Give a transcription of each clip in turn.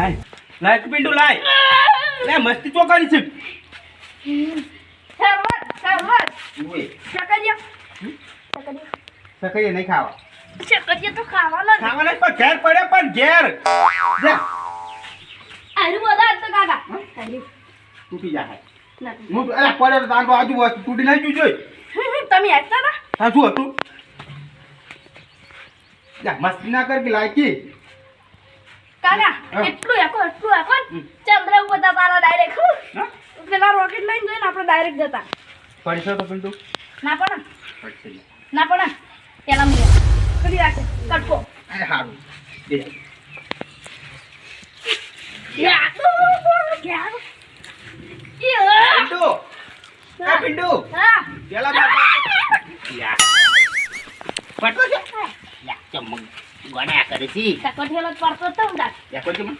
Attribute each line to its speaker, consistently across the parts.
Speaker 1: લાય લાય પિંડુ લાય લે મસ્તી તો કરી છે
Speaker 2: સરવત
Speaker 1: ઓય
Speaker 2: શકરિયા
Speaker 1: સકઈ નહીં ખાવા
Speaker 2: શકરિયા તો ખાવાના
Speaker 1: ખાવાના પણ ઘેર પડે પણ ઘેર જા
Speaker 2: આયુ બધા તો કાકા
Speaker 1: તૂટી જાય હું અરે પડે તો તાંડો આજુ વસ્તુ તૂટી નાખ્યું જોઈ
Speaker 2: તમે હતા ને
Speaker 1: હા શું હતું જા મસ્તી ના કર કે લાયકી
Speaker 2: કાકા એટલું એકો ચંદ્ર ઉપર તારા ડાયરેક્ટ
Speaker 1: હા
Speaker 2: પેલા રોકેટ લઈને જઈને આપણે ડાયરેક્ટ જતા
Speaker 1: પડશે તો પિંડુ
Speaker 2: ના પણ
Speaker 1: પડશે
Speaker 2: ના પણ પેલા મુએ કરી રાખે કટકો
Speaker 1: અરે હારું દે
Speaker 2: યા યા
Speaker 1: પિંડુ એ પિંડુ
Speaker 2: હા
Speaker 1: પેલા બાપા યા પટો છે યા ચમક ગણ્યા કરે છે
Speaker 2: કટકો પડતો તો ઊંડા
Speaker 1: યા કોઈ ચમક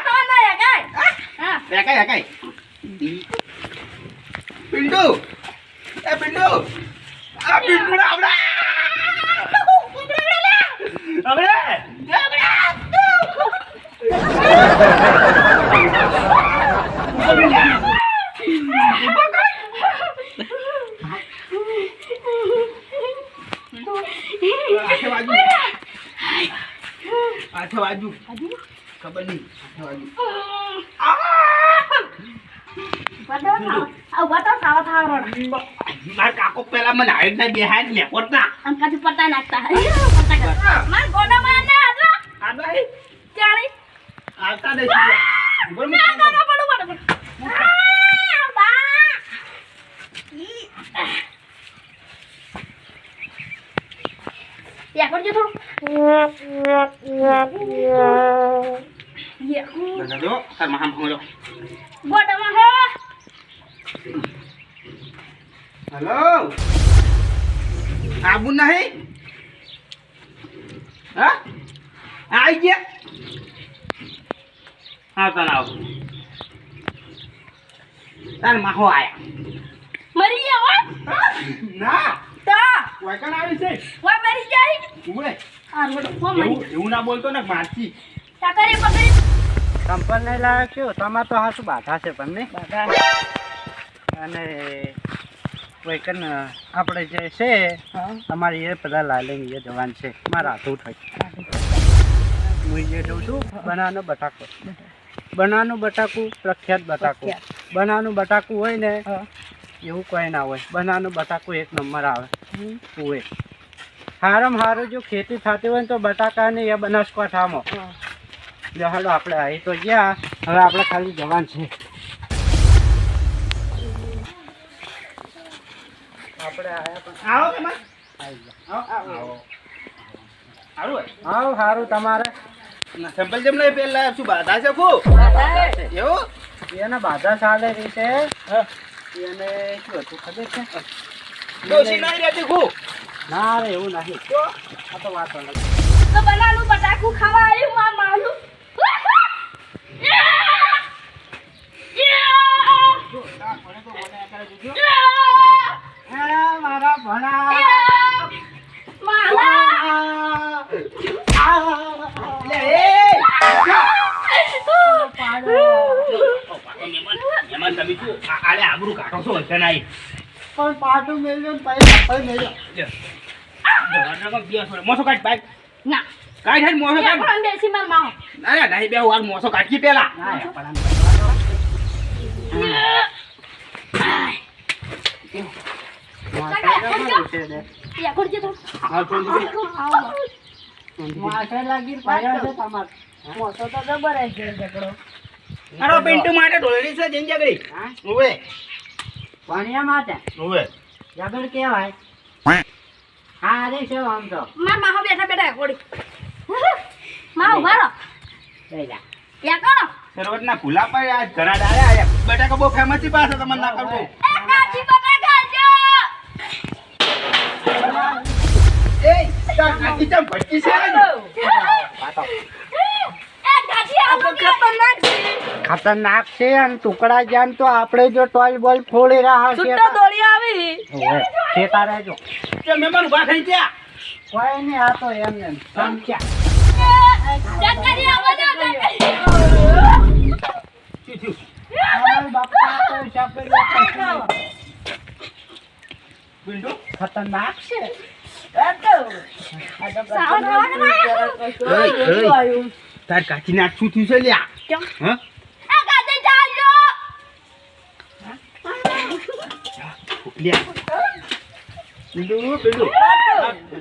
Speaker 2: તો ના યા કાઈ હા
Speaker 1: એકાઈ પિંડુ એ પિંડુ આ પિંડુ ના આવડા બાજુ ખબર નહીં માર કાકો પેલા મને આવી ના બેહાડ લે કોટના
Speaker 2: પતા નાખતા માર ગોડા માં ના હતા
Speaker 1: આ ભાઈ
Speaker 2: ચાળી
Speaker 1: આવતા દે ઉપર
Speaker 2: ના ના પડો યા કરજો થોડું યા
Speaker 1: જો તાર મહામ ભંગલો
Speaker 2: ગોડામાં હે
Speaker 1: હેલો આબુ નહીં હા આઈ ગયા હા તને આવો તાર માહો આયા
Speaker 2: મરી ગયા
Speaker 1: ના
Speaker 2: તા
Speaker 1: વાયકણ આવી છે
Speaker 2: વા મરી જાય
Speaker 1: ઉભે
Speaker 2: આ રોડ હો મરી
Speaker 1: એવું ના બોલતો ને મારતી
Speaker 2: સાકરી પકડી
Speaker 3: સંપલ નહીં લાવ્યો છું તમારે તો હાસુ બાધા છે પણ નહીં
Speaker 2: બાધા
Speaker 3: અને વૈકન આપણે જે છે અમારી એ બધા લાલેંગ એ જવાન છે મારા હાથું થઈ હું એ જોઉં છું બનાવવાનું બટાકું પ્રખ્યાત બટાકું બનાવવાનું બટાકું હોય ને એવું કોઈ ના હોય બનાવવાનું બટાકું એક નંબર આવે હોય સારામાં સારું જો ખેતી થતી હોય ને તો બટાકાની એ બનાસકાંઠામાં હાલો આપણે અહીં તો ગયા હવે આપણે ખાલી જવાન છે આપણે આયા પણ
Speaker 1: આવો કે માં
Speaker 3: આવી ગયા
Speaker 1: આવો સારું
Speaker 3: આવો સારું તમારે
Speaker 1: ના સંપલ જેમ લઈ પેલા શું બાધા છે કો
Speaker 2: બાધા
Speaker 1: એવું
Speaker 3: એને બાધા ચાલે રીતે એને શું હતું ખબર છે
Speaker 1: ડોસી નહીં રહેતી કો
Speaker 3: ના રે એવું નહીં
Speaker 1: તો
Speaker 3: આ તો વાત અલગ
Speaker 2: તો બનાલું બટાકું ખાવા આવ્યું માં માલું
Speaker 3: મારા ભણા
Speaker 1: એમાં તમે શું આલે આબરૂ કાઢો છો વચ્ચે નાઈ
Speaker 3: પણ પાટું મેળવ્યો ને પછી મેળવ્યો
Speaker 1: મોસો કાઢ બાઈક
Speaker 2: ના
Speaker 1: કાઢ હે મોસો કાઢ
Speaker 2: પણ બેસી માર માવો
Speaker 1: અરે નહીં બે વાર મોસો કાઢી પેલા
Speaker 2: યા કરજો તો
Speaker 1: હા તો
Speaker 3: માથે લાગી પાયા છે તમારે
Speaker 2: મોસો તો જબર છે ઝઘડો
Speaker 1: અરે પિન્ટુ માટે ઢોલરી છે જેન જગડી
Speaker 3: હા
Speaker 1: ઓવે
Speaker 3: પાણીયા માટે
Speaker 1: ઓવે
Speaker 3: જગડ કેવાય હા રે છે આમ તો
Speaker 2: માર માહો બેઠા બેઠા કોડી માહો ભારો
Speaker 3: લઈ જા
Speaker 2: યા કરો
Speaker 1: સરોવરના ભૂલા પર આ ઘણા ડાળે આયા બટાકા બહુ ફેમસ છે પાછો તમને ના કરવો
Speaker 2: એ કાચી બટાકા જો
Speaker 1: એ તાર કાકી ચમ ભટકી છે ને
Speaker 3: પાટો
Speaker 2: એ કાચી આ તો ખતરનાક છે
Speaker 3: ખતરનાક છે અને ટુકડા જાન તો આપણે જો ટોલ બોલ ફોડી રહ્યા છે
Speaker 2: છૂટો દોડી આવી
Speaker 3: ઓવે ખેતા રહેજો
Speaker 1: તે મહેમાન ઉભા થઈ ગયા
Speaker 3: કોઈ નહીં આ તો એમ એમ સમજ્યા
Speaker 2: ચક્કરી આવો જો ચક્કરી.
Speaker 1: શું થયું?
Speaker 3: અમારા બાપા તો ચાપેલા કશું
Speaker 1: બિંડુ
Speaker 3: ખતરનાક છે.
Speaker 1: તાર કાચીને આ શું થયું છે લ્યા?
Speaker 2: કેમ?
Speaker 1: હા?
Speaker 2: આ ગાજે ચાલજો.
Speaker 1: લ્યા. બિંડુ.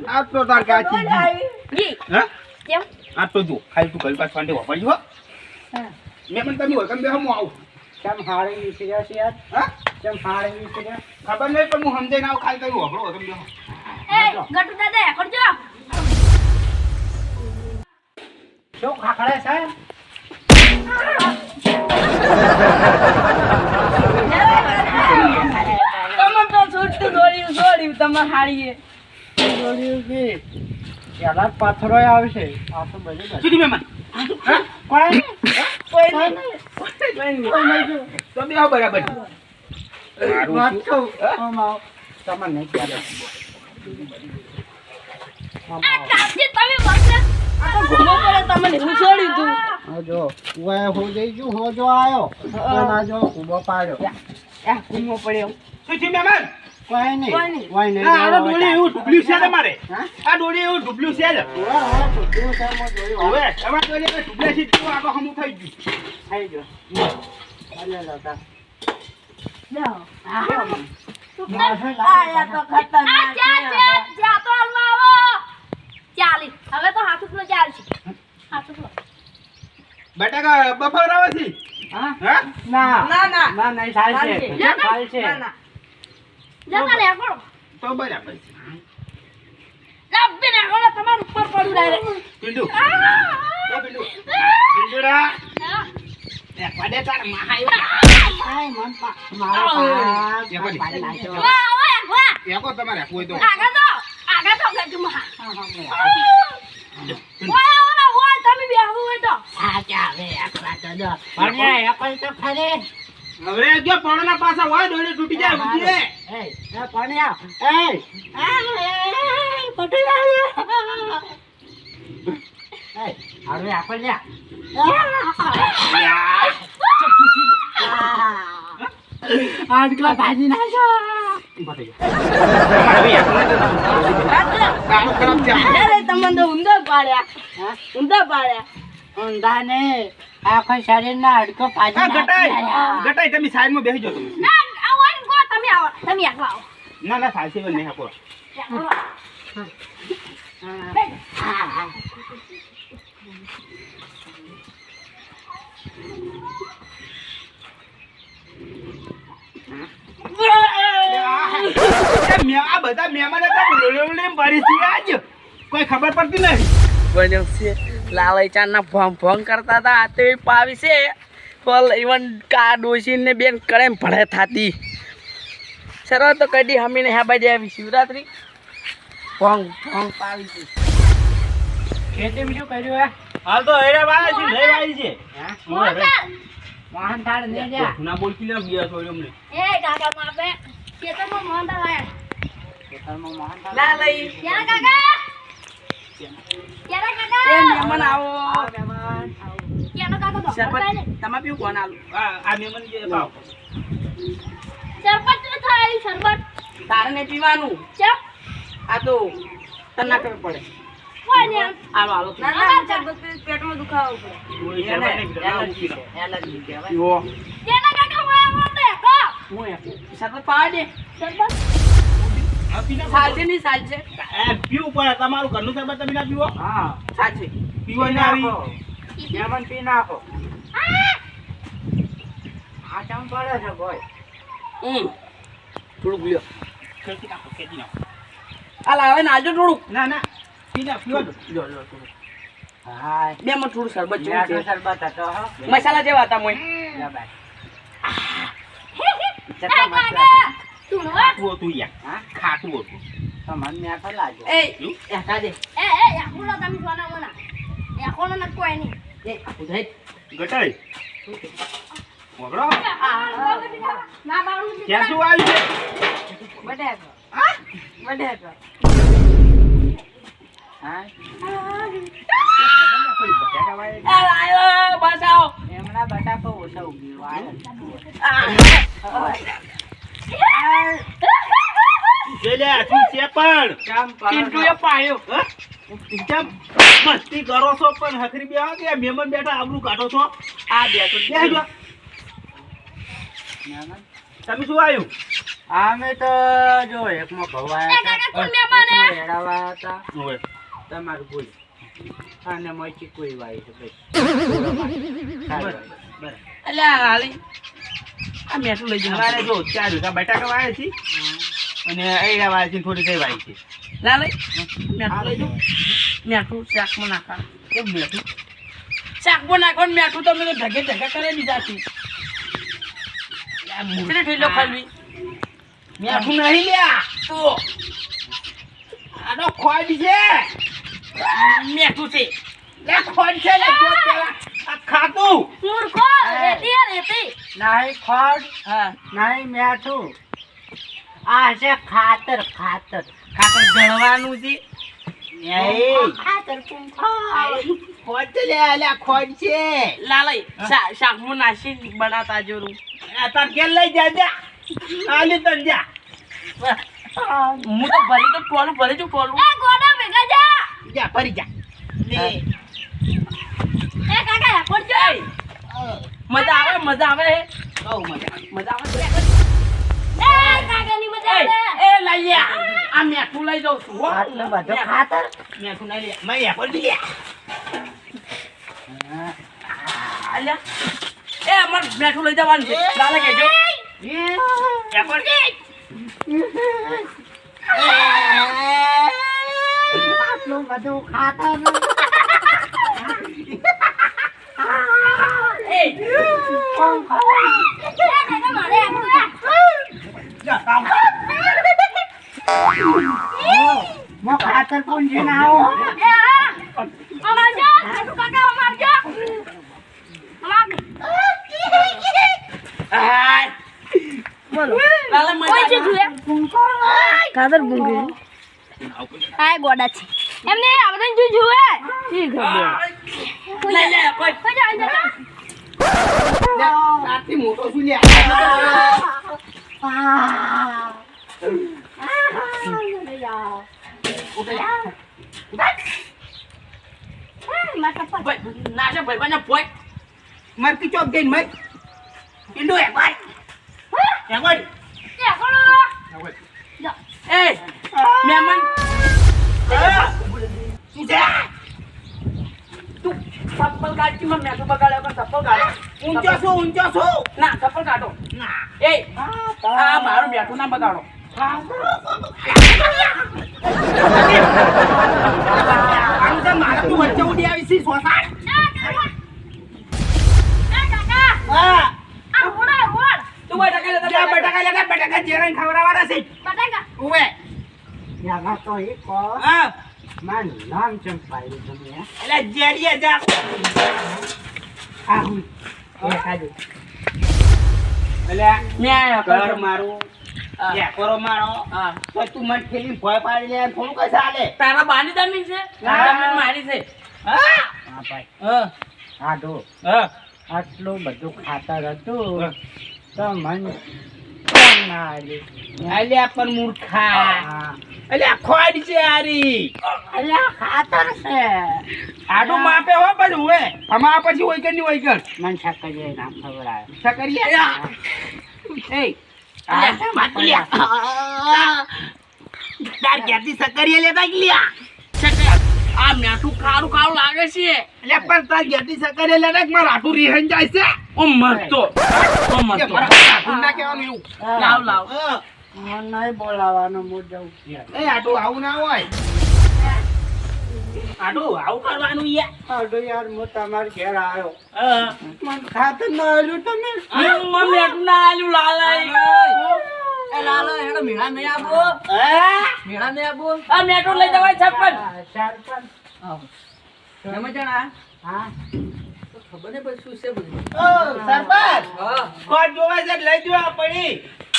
Speaker 1: આ તો તાર કાચી જી.
Speaker 2: જી.
Speaker 1: હા?
Speaker 2: કેમ?
Speaker 1: આ તો જો ખાલી તું ઘર પાસ ફાંડે વાપરજો હો. મેં પણ તમે હોય કેમ બે હું આવું.
Speaker 3: કેમ હારે નીકળ્યા છે યાર?
Speaker 1: હા?
Speaker 3: કેમ હારે નીકળ્યા?
Speaker 1: ખબર નહીં પણ હું સમજાઈને આવું ખાલી તમે વાપરો તમે બે.
Speaker 2: એ ગટુ દાદા કરજો.
Speaker 3: શું ખાખડે છે?
Speaker 2: તમે તો છૂટતું દોડ્યું તમે હારીએ.
Speaker 3: જોડ્યું કે પેલા જ પાથરોય આવશે. આ તો બધું બસ.
Speaker 1: સુધી મહેમાન. હા?
Speaker 3: કોઈ નહીં.
Speaker 2: કોઈ
Speaker 3: કોઈ
Speaker 2: નહીં.
Speaker 3: નહીં. કોઈ નહીં.
Speaker 1: તો બે આવો બરાબર.
Speaker 3: વાત કહું. આમ આવો. તમને નહીં કહેતા. આમ
Speaker 2: આ
Speaker 3: આવો.
Speaker 2: કાપજી તમે બસ. આ તો ઘૂમો પડે તમને એવું છોડ્યું તું.
Speaker 3: આ જો હું હો જઈ ગયું હો જો આયો અને જો ઉભો પાડ્યો.
Speaker 2: આ ઘૂમો પડ્યો.
Speaker 1: શું થયું મહેમાન?
Speaker 3: કોઈ નહીં.
Speaker 2: કોઈ નહીં.
Speaker 3: કોઈ નહીં.
Speaker 1: આ ડોળી એવું ઢુબલ્યું છે તમારે.
Speaker 3: હા?
Speaker 1: આ ડોળી એવું ઢુબલ્યું છે જ.
Speaker 3: ઓવા, ઓવા, છોકરીઓ સામે જોયું.
Speaker 1: હવે તમારે ડોળી એટલે ઢુબલ્યા છે તો આગળ હમું થઈ ગયું.
Speaker 3: થઈ ગયો. અલે દાદા.
Speaker 2: જાઓ.
Speaker 3: આ
Speaker 2: આ તો ખતરનાક છે. જ્યાં તો હાલમાં આવો. ચાલી. હવે તો હાથ ઉપલો ચાલશે. હાથ ઉપલો.
Speaker 1: બટાકા બફારાવા છે.
Speaker 3: હા?
Speaker 1: હા?
Speaker 3: ના
Speaker 2: ના, ના.
Speaker 3: ના નહીં ચાલશે.
Speaker 2: ના, ના.
Speaker 3: ચાલશે.
Speaker 2: જતા લે કરો.
Speaker 1: તો બરાબર છે.
Speaker 2: લાભી ને આગળ તમાર ઉપર પડું ડાયરેક્ટ.
Speaker 1: પિંડુ.
Speaker 2: આ!
Speaker 1: એ પિંડુ. પિંડુડા. એ પડે તાર મહાયો.
Speaker 3: આય મન મારો પાક
Speaker 1: એ પડી.
Speaker 3: પાડી નાખ્યો.
Speaker 2: વાહ, વાહ, વાહ.
Speaker 1: એકો તમારે કોઈ તો.
Speaker 2: આગળ તો ગજમાં.
Speaker 3: હા, હા, હા.
Speaker 2: વાહ, વાહ, વાહ, તમે બેહવું હોય તો.
Speaker 3: પણ એ એકલ તો ખરી.
Speaker 1: હવે જો પણના પાછા હોય ડોળી તૂટી જાય ઉઠી
Speaker 3: એ, એ પણ પટી હવે આપણે આજકલા ભાજી નાખો.
Speaker 2: અરે તમને તો ઊંધા પાડ્યા.
Speaker 3: હા?
Speaker 2: ઊંધા પાડ્યા.
Speaker 3: ઊંધા ને આખો શરીરના હાડકો ભાજી નાખ્યા.
Speaker 1: ગટાઈ તમે સાઈડમાં બેસી જાઓ તમે.
Speaker 2: ના, આવો ને ગો તમે આવો. તમે એકલા આવો.
Speaker 1: ના સાચી વાત નહીં આપો.
Speaker 2: એકલા.
Speaker 1: આ બધા મહેમાન હતા કોઈ ખબર પડતી નહીં.
Speaker 4: બન્યો છે લાલચાના ભોંગ ભોંગ કરતા હતા આ તો પાવી છે પણ ઇવન કા ડોસીને બેન કરે ભળે થાતી સરો તો કદી હમીને હે બાજે આવી શિવરાત્રી ભોંગ ભોંગ પાવી છે
Speaker 3: ખેતી બીજું કર્યું હે?
Speaker 1: હાલ તો હેરા વાળા છે લઈ વાળી છે.
Speaker 3: હા?
Speaker 2: મોહનલાલ.
Speaker 3: વાહન થાળ ને જા.
Speaker 1: ના બોલતી ના બિયા છોડ્યો અમને.
Speaker 2: એ કાકા માપે. ખેતરમાં મોહનલાલ આયા.
Speaker 3: ખેતરમાં વાહન થાળ.
Speaker 4: લાલઈ
Speaker 2: ક્યારે કાકા? ક્યારે
Speaker 4: એ
Speaker 2: કાકા?
Speaker 4: મહેમાન આવો
Speaker 3: આવો મહેમાન, આવો.
Speaker 2: ક્યાંનો કાકો તો?
Speaker 4: શરબત તમે પીવું કોણ આલું
Speaker 1: આ મહેમાન જે ભાવ.
Speaker 2: શરબત તો થાય શરબત.
Speaker 4: તારે ને પીવાનું
Speaker 2: ચપ.
Speaker 4: આ તો તને ના ખબર પડે
Speaker 2: કોઈ નહીં.
Speaker 4: આલો આલો
Speaker 2: ના, ના, શરબત પેટમાં દુખાવો પડે.
Speaker 1: કોઈ શરબત નહીં પીતા.
Speaker 4: એલર્જી છે એલર્જી કહેવાય
Speaker 1: પીવો.
Speaker 2: ક્યાંનો કાકા હોય આવો તો એકો.
Speaker 4: હું એક શરબત પાવા દે
Speaker 2: શરબત.
Speaker 1: આ પી નાખો.
Speaker 4: સાલશે નહીં સાલશે
Speaker 1: પીવું પડે તમારું ઘરનું શરબત તમે ના પીવો.
Speaker 3: હા.
Speaker 4: સાચે
Speaker 1: પીવો ના આવી.
Speaker 3: મહેમાન પી નાખો.
Speaker 2: આ!
Speaker 3: આ ચમ પડે છે ભાઈ.
Speaker 4: થોડુંક લ્યો
Speaker 1: ખેંચી નાખો ખેંચી નાખો.
Speaker 4: આ લાવે ને આજો થોડુંક
Speaker 1: ના પી નાખ પીવો તો.
Speaker 4: લો લો થોડુંક
Speaker 3: હા.
Speaker 4: બે માં થોડું શરબત જેવું
Speaker 3: મીઠું
Speaker 4: છે
Speaker 3: શરબત હતો હો.
Speaker 4: મસાલા જેવા હતા મોય
Speaker 3: જા બાય.
Speaker 2: એ કાકા. તું નો.
Speaker 1: ખાટું હતું યાર.
Speaker 3: હા?
Speaker 1: ખાટું હતું.
Speaker 3: તો મને મીઠો લાગ્યો.
Speaker 4: એ એકા દે
Speaker 2: યાકુલો તમે સોના મોના. યાકોનો ન કોઈ નહીં.
Speaker 4: એ ઉધાઈ
Speaker 1: ગટાઈ. વગડો.
Speaker 2: ના બાળું છે.
Speaker 1: ક્યાં શું આવ્યું છે?
Speaker 4: બટેકો બટેકો
Speaker 3: હા?
Speaker 2: આ!
Speaker 3: ઓછા ઉભી વાળે.
Speaker 1: જેલ્યા તું છે પણ
Speaker 3: કામ
Speaker 4: પિન્ટુએ પાયો.
Speaker 1: કેમ મસ્તી કરો છો પણ હકરી બે આવો કે મહેમાન બેઠા આબરૂ કાઢો છો
Speaker 4: આ બેઠો
Speaker 1: બેહજો. તમે શું આવ્યું
Speaker 3: અમે તો જો એકમાં ઘઉં
Speaker 2: એ
Speaker 3: આવ્યા
Speaker 2: કાકા કોણ મહેમાન હે?
Speaker 3: હતા એડાવા હતા
Speaker 1: ઓય
Speaker 3: તમારું ભૂલ અને મોચી કોઈ વાય છે ભાઈ
Speaker 4: અલ્યા હાલી આ મેઠું લઈ જવાનું.
Speaker 1: અમારે જો 4 વીઘા બટાકા વાયા છે અને એડા વાયા છે થોડી કઈ વાય છે
Speaker 4: લાલય મેઠું લઈ જાઓ. મેઠું શાકમાં નાખવાનું. કેમ મેઠું શાકમાં નાખવાનું મેઠું તમે તો ઢગે ઢગે કરી દીધા છે. મૂર્તિ ઠેલો ખાલી
Speaker 1: મેઠું નહીં લ્યા
Speaker 4: તો
Speaker 1: આનો ખોડ છે
Speaker 4: મેઠું છે.
Speaker 1: લે ખોડ છે લે જો પેલા આ ખાતું
Speaker 2: મૂર્ખો રેતી હે રેતી
Speaker 3: નહીં ખોડ
Speaker 4: હા
Speaker 3: નહીં મેઠું આ છે ખાતર ખાતર
Speaker 4: ખાતર ગળવાનું છે.
Speaker 1: નહીં
Speaker 2: ખાતર કોણ ખાય?
Speaker 1: ખોડ છે લે લે ખોડ છે
Speaker 4: લાલય શાકમાં નાસી બનાવતા જોરું.
Speaker 1: આ તાર કે લઈ જા જા આલી તન જા
Speaker 4: હું તો ભરી તો ટોલું ભરી છું ટોલું.
Speaker 2: એ ગોડા ભેગા જા
Speaker 1: જા ફરી જા લે
Speaker 2: એ કાકા પડજો
Speaker 4: મજા આવે
Speaker 1: બહુ મજા
Speaker 4: મજા આવે
Speaker 2: એ કાકાની મજા આવે
Speaker 4: એ લઈ લ્યા આ મેઠું લઈ જાઉં છું હો.
Speaker 3: આટલું બધું ખાતર
Speaker 1: મેઠું નહીં લે મેં પર લે
Speaker 4: અલ્યા એ અમાર મેઠું લઈ જવાનું છે. લાલે કહેજો
Speaker 1: યા પર
Speaker 3: આટલું બધું ખાતર
Speaker 4: એ
Speaker 3: કોણ ખાય?
Speaker 2: કાકા મારે આપો
Speaker 1: જા કામ
Speaker 3: મો ખાતર કોણ છે ના આવો
Speaker 2: એ અમાર જા કાકા અમાર જા અમાર
Speaker 4: બોલો લાલે
Speaker 2: કોઈ છે
Speaker 4: મજા
Speaker 2: જુએ ખાતર બુંગી હાય ગોડા છે એમને આ બધા જો જુએ ઠીક
Speaker 4: લઈ લે કોઈ
Speaker 2: કોઈ જા જા
Speaker 1: તારથી મોટો શું લે
Speaker 4: ભાઈ નાચે ભાઈ બને પોઈ
Speaker 1: મરતી ચોક જઈને મર ઇન્ડો એક ભાઈ એક ભાઈ
Speaker 4: એ મહેમાન
Speaker 1: શું છે
Speaker 4: તું ચપ્પલ કાઢી માં મેઠું બગાડ્યો કે ચપ્પલ કાઢો
Speaker 1: ઊંચો છું
Speaker 4: ના ચપ્પલ કાઢો
Speaker 1: ના
Speaker 4: એ આ મારું મેઠું ના બગાડો.
Speaker 1: આનું છે મારે તું વચ્ચે ઉડી આવી છે સોસાડ હા
Speaker 4: તું ભાઈ ટકા લેતા
Speaker 1: જા બટાકા જેરાઈ ખવડાવવાના છે ઉવે
Speaker 3: યાર તો એ કો
Speaker 1: હા
Speaker 3: મારું નામ ચંપાયું તમે હે?
Speaker 1: એટલે જેરીએ જા
Speaker 3: આ હું એ ખાજો
Speaker 1: એટલે
Speaker 4: મેં આયા
Speaker 1: ઘર મારું
Speaker 4: હા.
Speaker 1: કરો મારો
Speaker 4: હા
Speaker 1: તો તું મને ખેલી ભય પાડી લે થોડું કઈ ચાલે
Speaker 4: તારા બાની જમીન છે
Speaker 1: હા.
Speaker 4: જમીન મારી છે.
Speaker 1: હા
Speaker 3: હા ભાઈ
Speaker 4: હા
Speaker 3: આડો
Speaker 1: હા
Speaker 3: આટલું બધું ખાતર હતું
Speaker 1: હા.
Speaker 3: તો મન કોણ ના આલ્યું?
Speaker 1: અલ્યા પણ મૂર્ખા
Speaker 3: હા.
Speaker 1: અલ્યા ખોડ છે આરી
Speaker 3: અલ્યા ખાતર છે
Speaker 1: આડું માપે હો પછી હોય અમારા પછી હોય કે નહીં હોય કર
Speaker 3: મન શકરીએ નામ ખવડાવે
Speaker 1: સકરીએ એ
Speaker 4: અલ્યા,
Speaker 1: તાર ક્યાંથી સકરીએ લેતા ગલ્યા
Speaker 4: આ મેઠું કાળું કાળું લાગે છે.
Speaker 1: એટલે પણ તાર ક્યાંથી સકરીએ લેતા કે મારા આટું રીહન જાય છે
Speaker 4: ઓ મસ્તો ઓ
Speaker 1: કે
Speaker 4: મસ્તો
Speaker 1: મારા આટું ના કહેવાનું એવું
Speaker 4: લાવ લાવ
Speaker 1: હા.
Speaker 3: મને નહીં બોલાવાનું હું જઉં છું.
Speaker 1: એ આટું આવું ના હોય આટું આવું કરવાનું યાર
Speaker 3: આડો યાર હું તમારા ઘેર આવ્યો
Speaker 1: હા.
Speaker 3: મને ખાતર ના આલ્યું તમે
Speaker 4: મેઠું ના આલ્યું લાલાય. એ લાલાય હેડો મેળા નહીં આવો
Speaker 1: હા?
Speaker 4: મેળા નહીં આવો આ મેઠું લઈ જવાય છપ્પન
Speaker 3: સરપંચ
Speaker 4: એમાં જણા
Speaker 3: હા
Speaker 4: ખબર નહીં પછી શું છે બધું.
Speaker 1: ઓ, સરપંચ
Speaker 4: હા
Speaker 1: કોણ જોવા છે લઈ જો આ પડી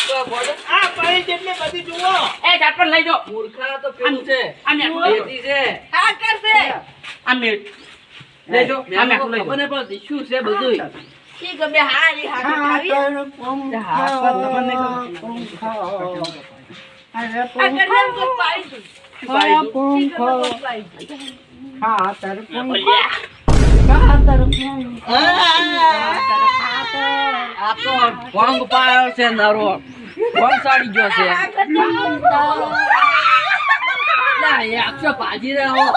Speaker 4: તો બોલો.
Speaker 1: આ પડી જેટલી બધી જુઓ
Speaker 4: એ છપ્પન લઈ જાઓ. મૂર્ખા તો પેલું છે આ મેઠું લેતી છે આ કરશે આ મેઠ લઈ જાઓ આ મેઠું લઈ જાઓ. ખબર નહીં પડતી શું છે બધું
Speaker 2: ઈ ગમે હારી હારી ખાવી
Speaker 3: ખાતર પંખો
Speaker 4: હાથ પર લમણ નહીં
Speaker 3: પંખો અરે
Speaker 2: આ કરિયા તો પાઈ દે
Speaker 3: પંખો
Speaker 2: ઈ ગમે તો પાઈ દે
Speaker 3: ખાતર
Speaker 1: ના
Speaker 3: પંખો
Speaker 1: બોલ્યા.
Speaker 3: ખાતર પંખો
Speaker 4: આ તો ભોંગ પાયો છે નરો ભોંગ સાડી ગયો છે ના એ અક્ષર ભાજી રહ્યો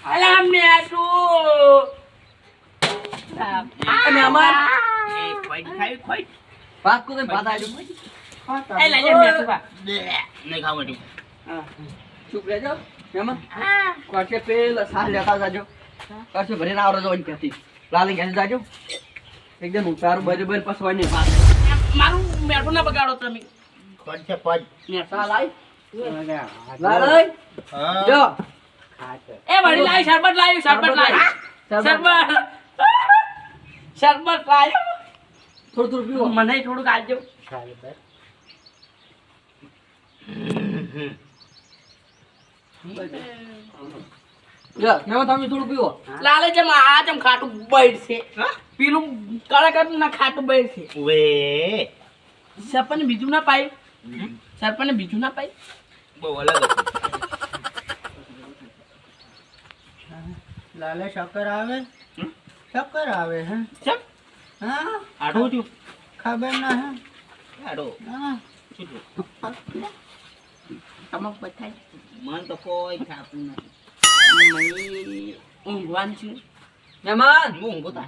Speaker 2: અલા મેટુ
Speaker 4: અને અમાર
Speaker 1: એ ખોઈ ખાવી ખોઈ.
Speaker 4: ભાત કુદે ભાત આજો
Speaker 2: એ લઈ લે મેટુ બા
Speaker 1: નહીં ખાવું હતું.
Speaker 4: ચૂપ રહેજો મહેમાન
Speaker 2: હા
Speaker 4: કોટે પેલા સાલ લેતા જાજો કશે ભરીને આવડો જો ક્યાંથી લાલી ઘરે જાજો એકદમ ઉતારું બરાબર પસવાય નહીં ભાત
Speaker 2: મારું મેટુ ના બગાડો તમે
Speaker 1: ખોટ છે ખોટ.
Speaker 4: સાલ આઈ
Speaker 3: ખાતર
Speaker 4: લાલય
Speaker 1: હા.
Speaker 4: જો
Speaker 2: એ વળી લાઈ શરબત લાવી શરબત લાવી શરબત શરબત લાવી
Speaker 4: થોડું થોડું પીવો
Speaker 2: મને થોડુંક આપજો
Speaker 4: જો મહેમાન તમે થોડું પીવો
Speaker 2: લાલે જેમ આ જેમ ખાટું બેઠ છે પેલું કડક ના ખાટું બેઠ છે
Speaker 1: વે
Speaker 2: સરપંચ બીજું ના પાય સરપંચ બીજું ના પાય
Speaker 1: બહુ અલગ હતું.
Speaker 3: લાલે શક્કર આવે શક્કર આવે હે
Speaker 2: ચમ
Speaker 3: હા
Speaker 1: આડું છું.
Speaker 3: ખબર ના હે
Speaker 1: આડું.
Speaker 3: હા
Speaker 1: શું થયું?
Speaker 2: તમાક બતાય
Speaker 1: મન તો કોઈ ખાતું નથી.
Speaker 2: ઊંઘવાનું છું
Speaker 4: મહેમાન
Speaker 1: હું ઊંઘું તા.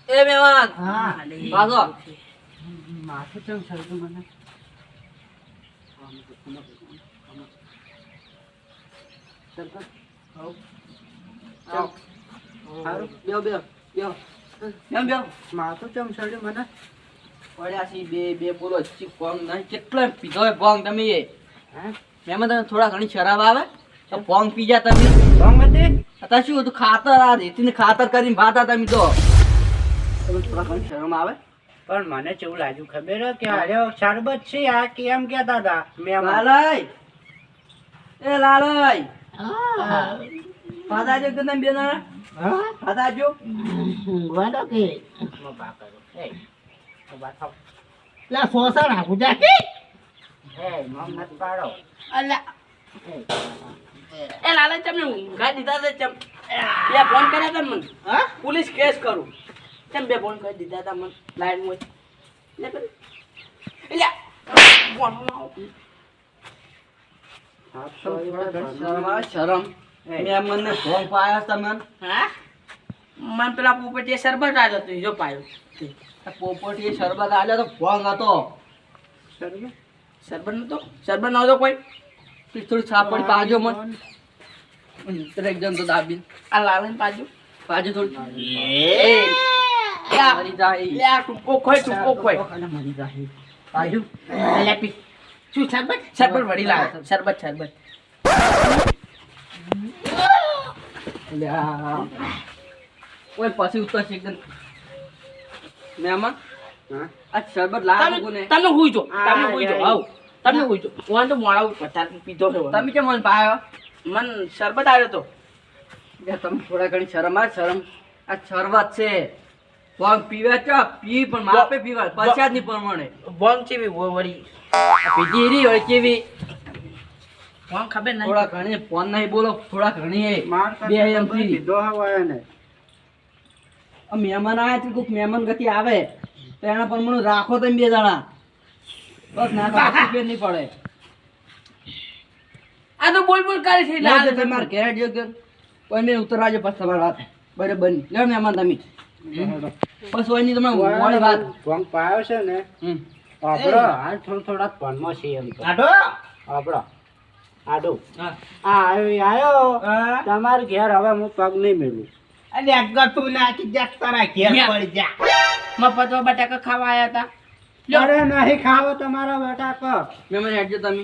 Speaker 4: એ મહેમાન
Speaker 3: હા
Speaker 4: ભાગો
Speaker 3: માથું ચમ સરતું મને સારું
Speaker 4: બેહો બેહો બેહો કેમ બેહો
Speaker 3: માથું ચમ સરતું મને
Speaker 4: પડ્યા છે બે બે બોલો ચી કોમ નહીં કેટલો પીધો હોય ભોંગ તમે એ
Speaker 3: હે
Speaker 4: મહેમાન તમે થોડા ઘણી શરાબ આવે તો ભોંગ પી જા તમે
Speaker 3: ભંગતી
Speaker 4: અત્યારે શું હતું ખાતર આ રેતીને ખાતર કરીને ભાતા તમે તો તમે થોડા ઘણી શરમ આવે
Speaker 3: પણ મને કેવું લાગ્યું ખબર હે કે અરે શરબત છે આ કેમ કહેતા હતા મેં
Speaker 4: લાલય એ લાલય ભાતાજો કે તમે બે જણા
Speaker 3: હા
Speaker 4: ભાતાજો
Speaker 3: ઊંઘવાનો કે મપા કરો એ ઉભા થાવ
Speaker 1: લા સોસા નાખું જા.
Speaker 3: એ મમ્મત પાડો
Speaker 2: અલા
Speaker 3: એ
Speaker 2: એ લાલે તમે ઊંઘા દીધા છે ચમ બે ફોન કર્યા હતા મને
Speaker 1: હા?
Speaker 2: પોલીસ કેસ કરું ચમ બે ફોન કરી દીધા હતા મને લાઈન માં લે કર એટલે ફોન માં
Speaker 4: શરમ આવે શરમ મેં મને ભોંગ પાયા તમે
Speaker 2: હા મન પેલા પોપટીએ શરબત આવ્યો હતો જો પાયો
Speaker 4: પોપટી શરબત આલ્યો તો ભોંગ હતો
Speaker 2: શરબત નતો શરબત નતો કોઈ
Speaker 4: થોડી છાપડી પાજો મન એકદમ તો દાબી
Speaker 2: આ લાલે પાજો
Speaker 4: પાજો થોડી
Speaker 1: એ
Speaker 4: મરી જાય
Speaker 2: લે આ ટૂંકો ખોય
Speaker 4: અને મરી જાય પાજો
Speaker 2: લે પી શું શરબત શરબત વળી લાવે શરબત શરબત
Speaker 4: લે આ ઓય પછી ઉતરશે એકદમ મહેમાન
Speaker 3: હા
Speaker 4: આ શરબત લાવો કોને
Speaker 2: તમે હુઈ જો
Speaker 3: આ,
Speaker 2: તમે હુઈ જો
Speaker 3: આ,
Speaker 2: આવ તમે હુઈ જો હું તો મોડા પચાસ પીધો છે
Speaker 4: તમે કેમ મને પાયો
Speaker 2: મન શરબત આવ્યો તો
Speaker 4: લે તમે થોડા ઘણી શરમ આ શરમ આ શરબત છે ભોંગ પીવા ચા પી પણ માપે પીવા પછાદ ની પ્રમાણે
Speaker 2: બોંગ ચેવી વળી
Speaker 4: પીધી રી હોય કેવી
Speaker 2: બોંગ ખબર નહીં
Speaker 4: થોડા ઘણી ફોન નહીં બોલો થોડા ઘણી
Speaker 3: માર
Speaker 4: બે એમ થી
Speaker 3: કીધો હવાય ને
Speaker 4: આ મહેમાન આવ્યા છે કોઈક મહેમાન ગતિ આવે તો એના પ્રમાણે રાખો તમે બે જણા બસ ના તો આખી ફેર નહીં પડે
Speaker 2: આ તો બોલ બોલ કરે છે
Speaker 4: ના તો તમારે ઘેર જો કે કોઈ મેં ઉતરવાજો પછી તમારી વાત બરાબર નહીં લે મહેમાન તમે બસ હોય નહીં તમે મોડી વાત
Speaker 3: ભંગ પાયો છે ને
Speaker 4: હમ
Speaker 3: આપણો આ થોડા ફોનમાં છે એમ તો
Speaker 1: આડો.
Speaker 3: આપણો આડો
Speaker 4: હા
Speaker 3: આ આવ્યો
Speaker 1: હા?
Speaker 3: તમારે ઘેર હવે હું પગ નહીં મેલું
Speaker 1: અલ્યા ગટુ નાખી જા તારા ઘેર પડી જા.
Speaker 2: મફતમાં બટાકા ખાવા આવ્યા હતા
Speaker 3: અરે નહીં ખાવો તમારા બેટા કો
Speaker 4: મહેમાન હેડજો તમે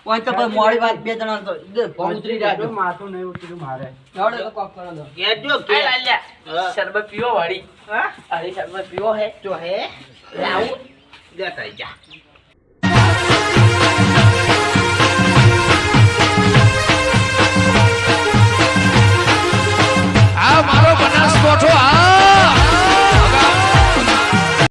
Speaker 4: કોઈ તો કોઈ મોડી વાત બે જણા તો ભોંગ ઉતરી જાજો
Speaker 3: માથું નહીં ઉતર્યું મારે
Speaker 4: આવડે તો કોક કરો દો
Speaker 1: ઘેર જો
Speaker 2: આ
Speaker 1: ઘેર.
Speaker 2: લાલ્યા
Speaker 1: હા.
Speaker 2: શરબત પીવો વળી
Speaker 1: હા?
Speaker 2: અરે શરબત પીવો હે
Speaker 1: જો હે
Speaker 2: લાવું
Speaker 1: જા તારી જા.